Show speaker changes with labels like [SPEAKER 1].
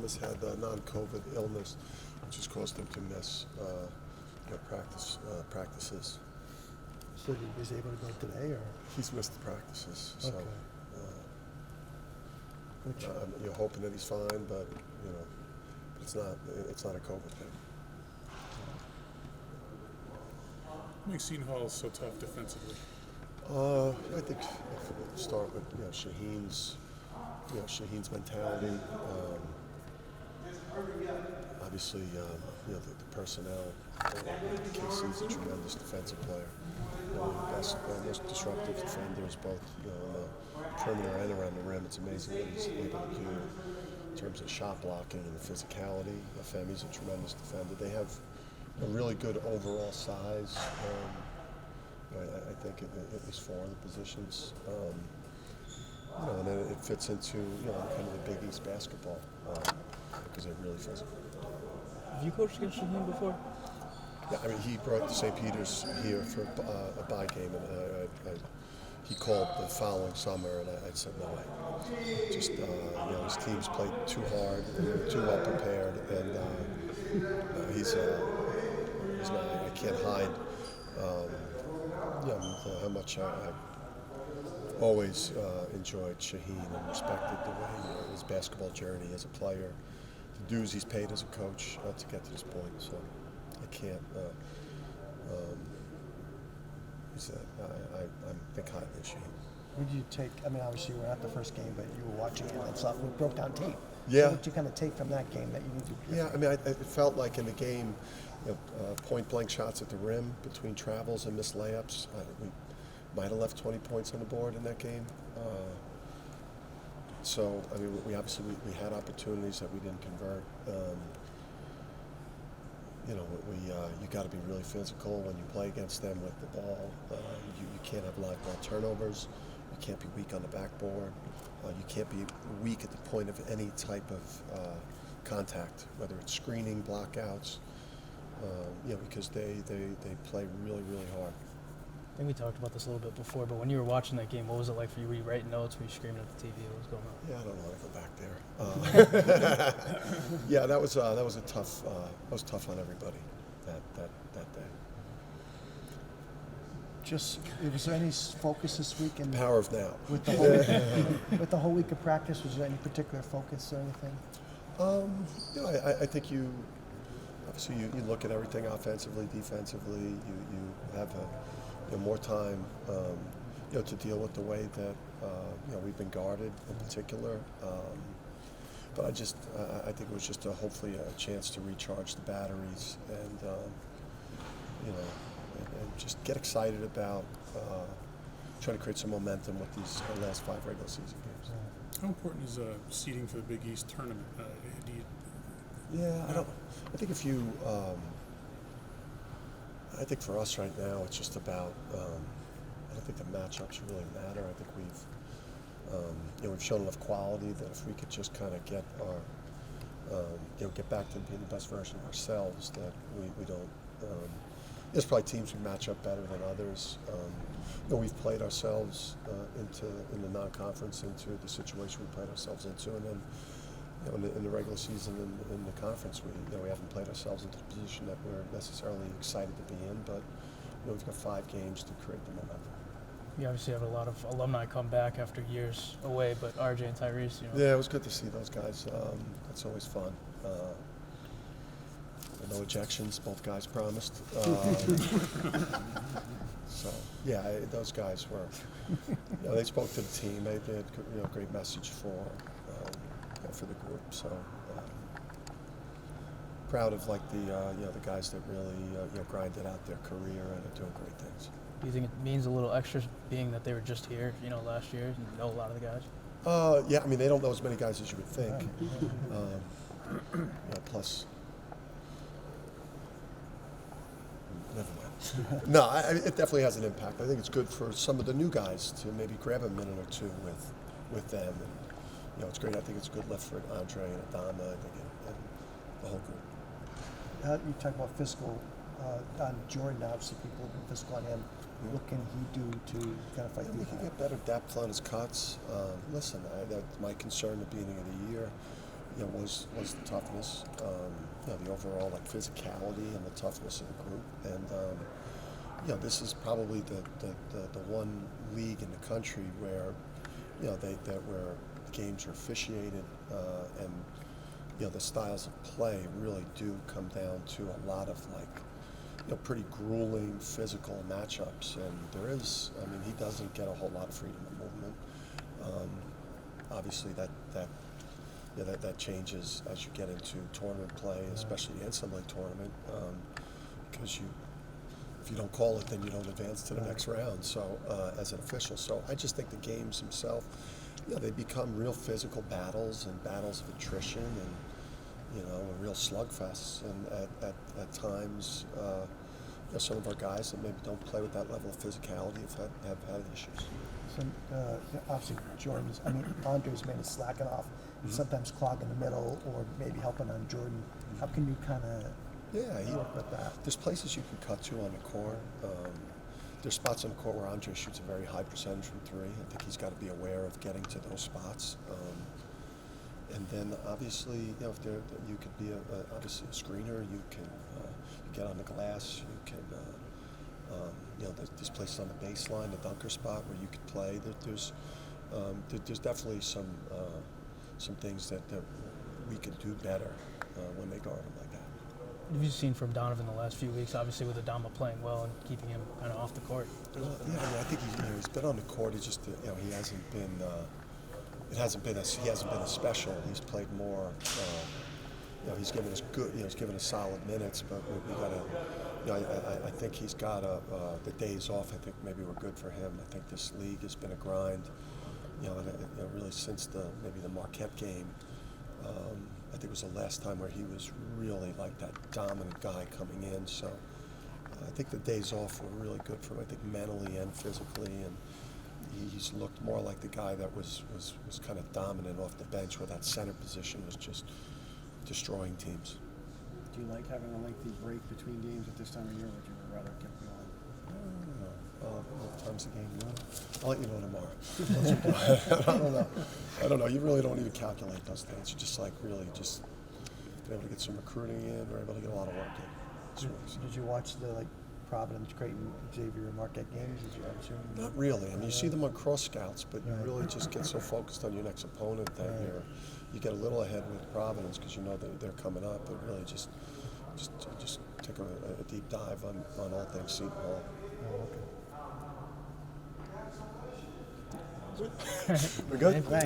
[SPEAKER 1] has had non-COVID illness, which has caused him to miss practices.
[SPEAKER 2] So he was able to go today, or?
[SPEAKER 1] He's missed the practices, so
[SPEAKER 2] Okay.
[SPEAKER 1] you're hoping that he's fine, but it's not a COVID thing.
[SPEAKER 3] What makes Seton Hall so tough defensively?
[SPEAKER 1] I think if start with Shaheen's mentality. Obviously, the personnel. KC's a tremendous defensive player. One of the best, most disruptive defenders, both on the perimeter and around the rim. It's amazing what he's able to do in terms of shot blocking and the physicality. Femi's a tremendous defender. They have a really good overall size. I think at least four of the positions. And then it fits into kind of the Big East basketball because they're really physical.
[SPEAKER 4] Have you coached against Shaheen before?
[SPEAKER 1] Yeah, I mean he brought to St. Peter's here for a bye game, and he called the following summer, and I said no way. Just his teams played too hard, and they were too well prepared, and he's not. I can't hide. How much I always enjoyed Shaheen and respected the way his basketball journey as a player, the dues he's paid as a coach to get to this point. So I can't. I'm big high on Shaheen.
[SPEAKER 2] What did you take? I mean, obviously you were at the first game, but you were watching it and stuff. We broke down tape.
[SPEAKER 1] Yeah.
[SPEAKER 2] So what did you kind of take from that game that you need to?
[SPEAKER 1] Yeah, I mean, it felt like in the game, point-blank shots at the rim between travels and missed layups. We might have left 20 points on the board in that game. So, I mean, we obviously had opportunities that we didn't convert. You got to be really physical when you play against them with the ball. You can't have live ball turnovers. You can't be weak on the backboard. You can't be weak at the point of any type of contact, whether it's screening, blockouts. Because they play really, really hard.
[SPEAKER 4] I think we talked about this a little bit before, but when you were watching that game, what was it like for you? Were you writing notes? Were you screaming at the TV? What was going on?
[SPEAKER 1] Yeah, I don't want to go back there. Yeah, that was a tough. That was tough on everybody that day.
[SPEAKER 2] Was there any focus this week in
[SPEAKER 1] Power of now.
[SPEAKER 2] with the whole week of practice? Was there any particular focus or anything?
[SPEAKER 1] I think obviously you look at everything offensively, defensively. You have more time, to deal with the way that we've been guarded in particular. But I think it was just hopefully a chance to recharge the batteries and just get excited about trying to create some momentum with these last 5 regular season games.
[SPEAKER 3] How important is seeding for the Big East tournament?
[SPEAKER 1] I think if you, I think for us right now, it's just about. I don't think the matchups really matter. I think we've shown enough quality that if we could just kind of get our, get back to being the best version of ourselves, that we don't. There's probably teams who match up better than others. We've played ourselves in the non-conference into the situation we played ourselves into, and then. In the regular season in the conference, we haven't played ourselves into the position that we're necessarily excited to be in, but we've got 5 games to create the momentum.
[SPEAKER 4] You obviously have a lot of alumni come back after years away, but RJ and Tyrese,
[SPEAKER 1] Yeah, it was good to see those guys. That's always fun. No ejections, both guys promised. So, yeah, those guys were, they spoke to the team. They did a great message for the group. So proud of the guys that really grinded out their career and are doing great things.
[SPEAKER 4] Do you think it means a little extra being that they were just here, last year, and you know a lot of the guys?
[SPEAKER 1] Yeah, I mean they don't know as many guys as you would think. Plus, never mind. No, it definitely has an impact. I think it's good for some of the new guys to maybe grab a minute or two with them. And, it's great. I think it's a good lift for Andre and Adama and the whole group.
[SPEAKER 2] You talk about physical on Jordan. Obviously, people have been physical on him.
[SPEAKER 1] Mm-hmm.
[SPEAKER 2] What can he do to kind of fight through
[SPEAKER 1] He can get better depth on his cuts. Listen, that's my concern at the beginning of the year. was the toughness. The overall like physicality and the toughness of the group. And this is probably the one league in the country where where games are officiated and the styles of play really do come down to a lot of like pretty grueling physical matchups. And there is, he doesn't get a whole lot of freedom of movement. Obviously that changes as you get into tournament play, especially the NCAA tournament, because if you don't call it, then you don't advance to the next round. So as an official, so I just think the games themselves, they become real physical battles and battles of attrition and real slugfests. And at times, some of our guys that maybe don't play with that level of physicality have had issues.
[SPEAKER 2] So obviously Andre's maybe slacking off, sometimes clogging the middle, or maybe helping on Jordan. How can you kind of work with that?
[SPEAKER 1] There's places you can cut to on the court. There's spots on the court where Andre shoots a very high percentage from three. I think he's got to be aware of getting to those spots. And then obviously, if you could be obviously a screener. You can get on the glass. You can. There's places on the baseline, the dunker spot where you could play. There's definitely some things that we can do better when they guard him like that.
[SPEAKER 4] What have you seen from Donovan the last few weeks? Obviously, with Adama playing well and keeping him kind of off the court.
[SPEAKER 1] I think he's been on the court. He just he hasn't been. He hasn't been as special. He's played more. He's given us good. He's given us solid minutes, but we got to. I think he's got the days off. I think maybe we're good for him. I think this league has been a grind. Really since maybe the Marquette game. I think it was the last time where he was really like that dominant guy coming in. So I think the days off were really good for him. I think mentally and physically, and he's looked more like the guy that was kind of dominant off the bench, where that center position was just destroying teams.
[SPEAKER 5] Do you like having a lengthy break between games at this time of year, or would you rather keep going?
[SPEAKER 1] What time's the game now? I'll let you know tomorrow. I don't know. You really don't even calculate those things. You just really just be able to get some recruiting in, or able to get a lot of work in.
[SPEAKER 2] Did you watch the Providence, Creighton, Xavier, Marquette games? Did you assume?
[SPEAKER 1] Not really. You see them on cross scouts, but you really just get so focused on your next opponent that you get a little ahead with Providence because you know that they're coming up. But really just take a deep dive on all things Seton Hall.
[SPEAKER 2] Oh, okay.
[SPEAKER 1] We're good?
[SPEAKER 2] Thanks.